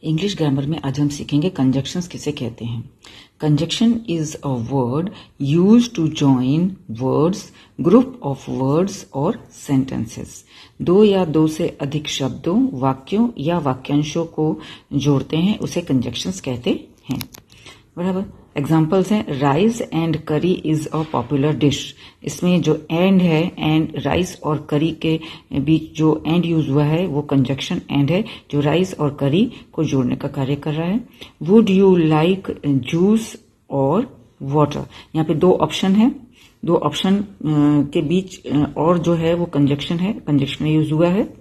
English grammar में आज हम सीखेंगे कंजक्शंस किसे कहते हैं। Conjunction is a word used to join words, group of words और सेंटेंसेस। दो या दो से अधिक शब्दों, वाक्यों या वाक्यांशों को जोड़ते हैं, उसे कंजक्शंस कहते हैं। बराबर। एग्जाम्पल्स हैं, राइस एंड करी इज अ पॉपुलर डिश। इसमें जो एंड है, एंड राइस और करी के बीच जो एंड यूज हुआ है वो कंजक्शन एंड है, जो राइस और करी को जोड़ने का कार्य कर रहा है। वुड यू लाइक जूस और वाटर। यहाँ पे दो ऑप्शन है, दो ऑप्शन के बीच और जो है वो कंजक्शन है, कंजक्शन यूज हुआ है।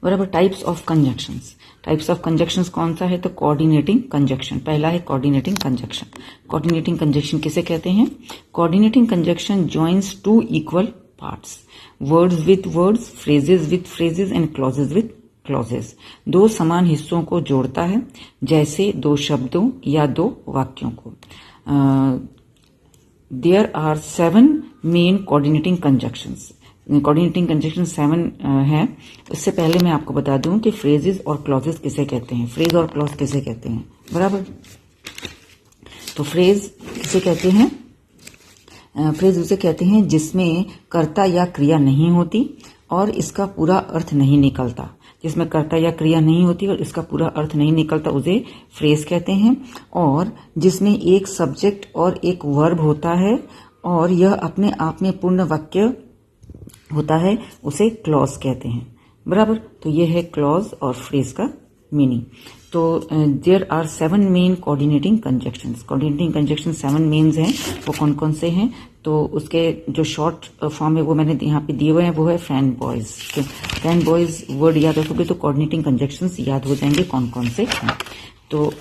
बराबर। Types of conjunctions, types of conjunctions कौन सा है, तो कोऑर्डिनेटिंग कंजक्शन पहला है। कोऑर्डिनेटिंग कंजक्शन, कोऑर्डिनेटिंग कंजक्शन किसे कहते हैं? Coordinating conjunction joins two equal parts, words with words, phrases with phrases and clauses with clauses. दो समान हिस्सों को जोड़ता है, जैसे दो शब्दों या दो वाक्यों को। There are 7 main coordinating conjunctions. Coordinating conjunction 7 है। इससे पहले मैं आपको बता दूं कि फ्रेजेस और क्लॉजेस किसे कहते हैं, फ्रेज और क्लॉज किसे कहते हैं। बराबर। तो फ्रेज किसे कहते हैं? फ्रेज उसे कहते हैं जिसमें कर्ता या क्रिया नहीं होती और इसका पूरा अर्थ नहीं निकलता। जिसमें कर्ता या क्रिया नहीं होती और इसका पूरा अर्थ नहीं निकलता, उसे फ्रेज कहते हैं। और जिसमें एक सब्जेक्ट और एक वर्ब होता है और यह अपने आप में पूर्ण वाक्य होता है, उसे क्लॉज कहते हैं। बराबर। तो ये है क्लॉज और फ्रेज का मीनिंग। तो there are 7 main coordinating conjunctions. Coordinating conjunction 7 mains हैं। वो कौन कौन से हैं? तो उसके जो शॉर्ट फॉर्म है वो मैंने यहाँ पे दिए हुए हैं, वो है fan boys. Fan boys word याद रखोगे तो कोऑर्डिनेटिंग कंजक्शंस याद हो जाएंगे कौन कौन से हैं। तो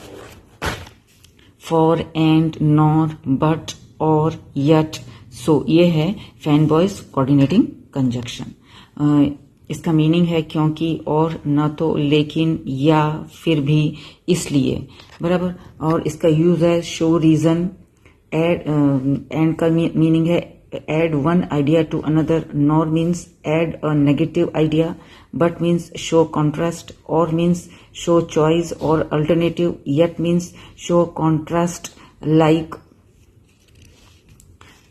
फॉर, एंड, नॉर, बट, और, यट, सो, ये है फैन बॉयज कोऑर्डिनेटिंग कंजक्शन। इसका मीनिंग है क्योंकि, और, न तो, लेकिन, या, फिर भी, इसलिए। बराबर। और इसका यूज है शो रीजन, एंड का मीनिंग है add one idea to another, nor means add a negative idea, but means show contrast, or means show choice और alternative, yet means show contrast like,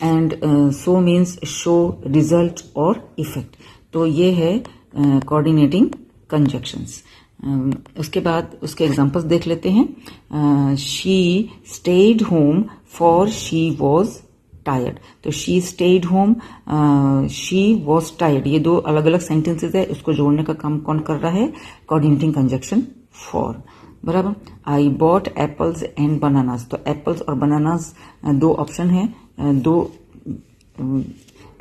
and so means show result और effect. तो ये है coordinating conjunctions. उसके बाद उसके examples देख लेते हैं। She stayed home for she was tired. तो she stayed home, she was tired, ये दो अलग अलग सेंटेंसेस है, उसको जोड़ने का काम कौन कर रहा है? Coordinating conjunction for. बराबर। I bought apples and bananas. तो एप्पल्स और बनानास दो ऑप्शन है, दो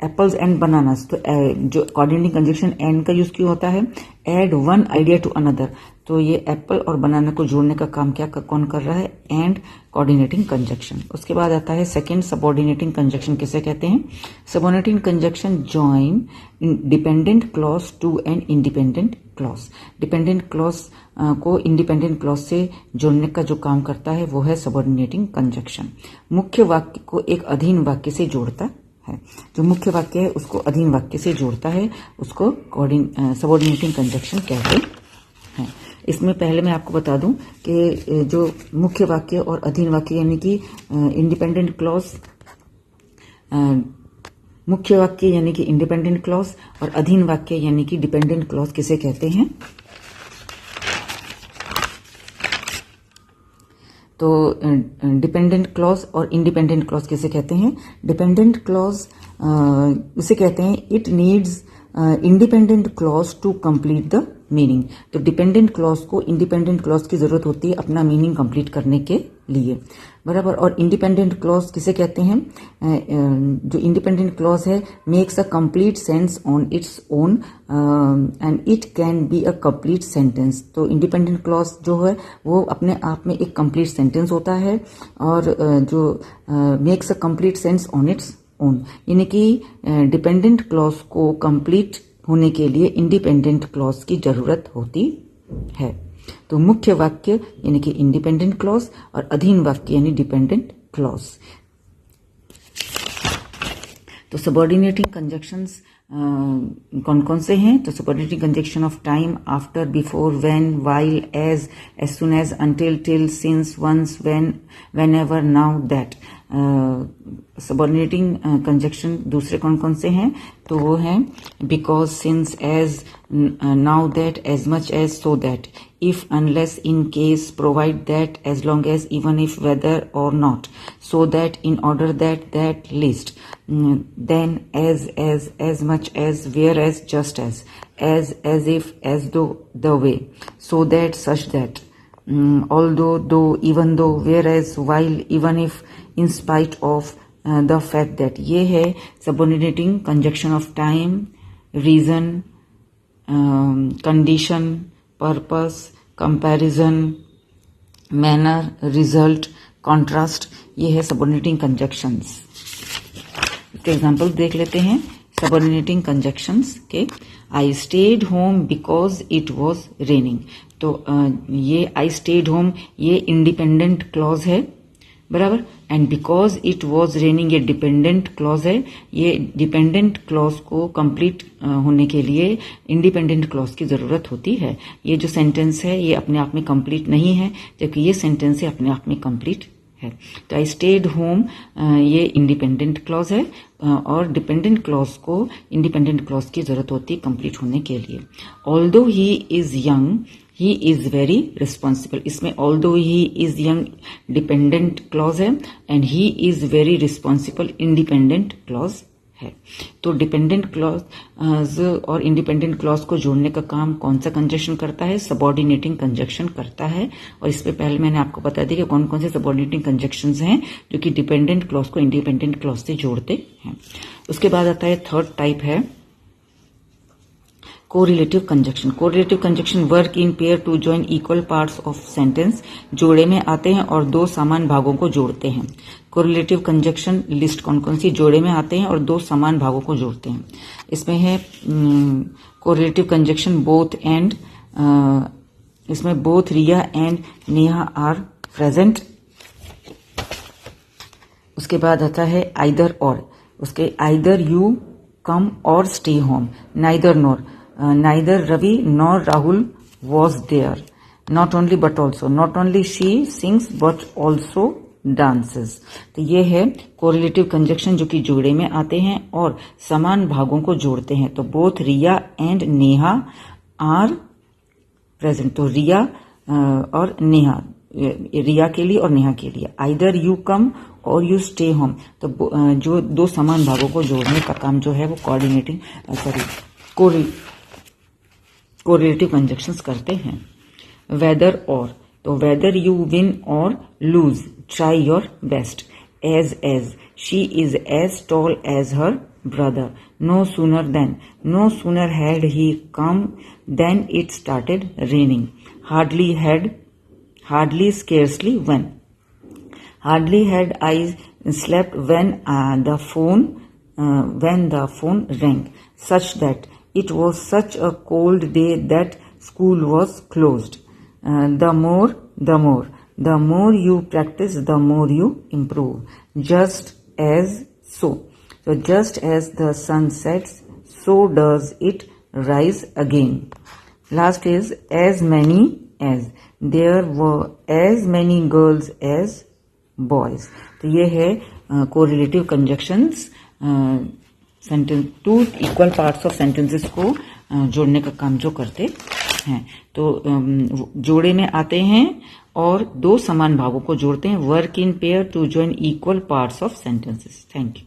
एप्पल्स एंड बनानास। तो जो कोऑर्डिनेटिंग कंजक्शन एंड का यूज क्यों होता है? Add one idea to another. तो ये एप्पल और बनाना को जोड़ने का काम कौन कर रहा है? And coordinating conjunction. उसके बाद आता है सेकंड, सबऑर्डिनेटिंग कंजक्शन किसे कहते हैं? Subordinating conjunction join dependent clause to an independent clause. Dependent clause को इंडिपेंडेंट क्लॉज से जोड़ने का जो काम करता है वो है सबऑर्डिनेटिंग कंजक्शन। मुख्य वाक्य को एक अधीन वाक्य से जोड़ता है, जो मुख्य वाक्य है उसको अधीन वाक्य से जोड़ता है, उसको सबऑर्डिनेटिंग कंजक्शन कहते हैं। इसमें पहले मैं आपको बता दूं कि जो मुख्य वाक्य और अधीन वाक्य यानी कि इंडिपेंडेंट क्लॉज, मुख्य वाक्य यानी कि इंडिपेंडेंट क्लॉज और अधीन वाक्य यानी कि डिपेंडेंट क्लॉज किसे कहते हैं? तो डिपेंडेंट क्लॉज और इंडिपेंडेंट क्लॉज किसे कहते हैं? डिपेंडेंट क्लॉज उसे कहते हैं it needs independent clause to complete the meaning. तो डिपेंडेंट क्लॉज को इंडिपेंडेंट क्लॉज की जरूरत होती है अपना मीनिंग कंप्लीट करने के लिए। बराबर। और इंडिपेंडेंट क्लॉज किसे कहते हैं? जो इंडिपेंडेंट क्लॉज है makes a complete sense on its own and it can be a complete sentence. तो इंडिपेंडेंट क्लॉज जो है वो अपने आप में एक कंप्लीट सेंटेंस होता है और जो makes a complete sense on its own, यानी कि डिपेंडेंट क्लॉज को कंप्लीट होने के लिए इंडिपेंडेंट क्लॉज की जरूरत होती है। तो मुख्य वाक्य यानी कि इंडिपेंडेंट क्लॉज और अधीन वाक्य यानी डिपेंडेंट क्लॉज। तो सबऑर्डिनेटिंग कंजक्शंस कौन कौन से हैं? तो subordinating conjunction of time, after, before, when, while, as soon as, until, till, since, once, when, whenever, now, that. Subordinating conjunction दूसरे कौन कौन से हैं? तो वो हैं because, since, as, now, that, as much as, so that, if, unless, in case, provide that, as long as, even if, whether or not, so that, in order that, least, then, as much as, whereas, just as if, as though, the way, so that, such that, although, though, even though, whereas, while, even if, in spite of, the fact that। ये है subordinating conjunction of time, reason, condition, purpose, comparison, manner, result, contrast. ये है subordinating conjunctions. इसके example देख लेते हैं subordinating conjunctions के। आई stayed home because it was raining. तो ये आई स्टेड होम ये इंडिपेंडेंट क्लॉज है, बराबर। And because it was raining ये डिपेंडेंट क्लॉज है। ये डिपेंडेंट क्लॉज को कंप्लीट होने के लिए इंडिपेंडेंट क्लॉज की जरूरत होती है। ये जो सेंटेंस है ये अपने आप में कंप्लीट नहीं है, जबकि ये सेंटेंस है अपने आप में कंप्लीट है। तो आई स्टेड होम ये इंडिपेंडेंट क्लॉज है और डिपेंडेंट क्लॉज को इंडिपेंडेंट क्लॉज की जरूरत होती है कंप्लीट होने के लिए। Although he is young he is very responsible. इसमें although he is young dependent clause है and he is very responsible independent clause है। तो डिपेंडेंट क्लॉज और इंडिपेंडेंट क्लॉज को जोड़ने का काम कौन सा कंजक्शन करता है? सबऑर्डिनेटिंग कंजक्शन करता है। और इस पे पहले मैंने आपको बता दिया कि कौन कौन से सबऑर्डिनेटिंग कंजक्शंस हैं जो कि डिपेंडेंट क्लॉज को इंडिपेंडेंट क्लॉज से जोड़ते हैं। उसके बाद आता है थर्ड टाइप है correlative conjunction. Correlative conjunction work in pair to join equal parts of sentence. जोड़े में आते हैं और दो समान भागों को जोड़ते हैं। कोरिलेटिव कंजक्शन लिस्ट कौन कौन सी? जोड़े में आते हैं और दो समान भागों को जोड़ते हैं। इसमें है कोरिलेटिव कंजक्शन बोथ एंड, इसमें both Riya and Neha are present. उसके बाद आता है आइदर और। उसके आइदर यू कम और stay home, neither nor, neither Ravi nor Rahul was there. Not only but also, not only she sings but also dances. तो ये है कोरिलेटिव कंजक्शन जो कि जोड़े में आते हैं और समान भागों को जोड़ते हैं। तो both Riya and Neha are present. तो रिया और नेहा, रिया के लिए और नेहा के लिए। आइदर यू कम और यू स्टे होम। तो जो दो समान भागों को जोड़ने का काम जो है वो कोरिलेटिव कंजक्शंस करते हैं। वेदर और, तो whether you win or lose, try your best. As she is as tall as her brother. No sooner than, no sooner had he come than it started raining. Hardly scarcely when. Hardly had I slept when the phone rang, such that it was such a cold day that school was closed. The more you practice, the more you improve. Just as so. So just as the sun sets, so does it rise again. Last is as many as. There were as many girls as boys. तो ये है correlative conjunctions, sentence to equal parts of sentences को जोड़ने का काम जो करते हैं। तो जोड़े में आते हैं और दो समान भागों को जोड़ते हैं। Work in pair to join equal parts of sentences. Thank you.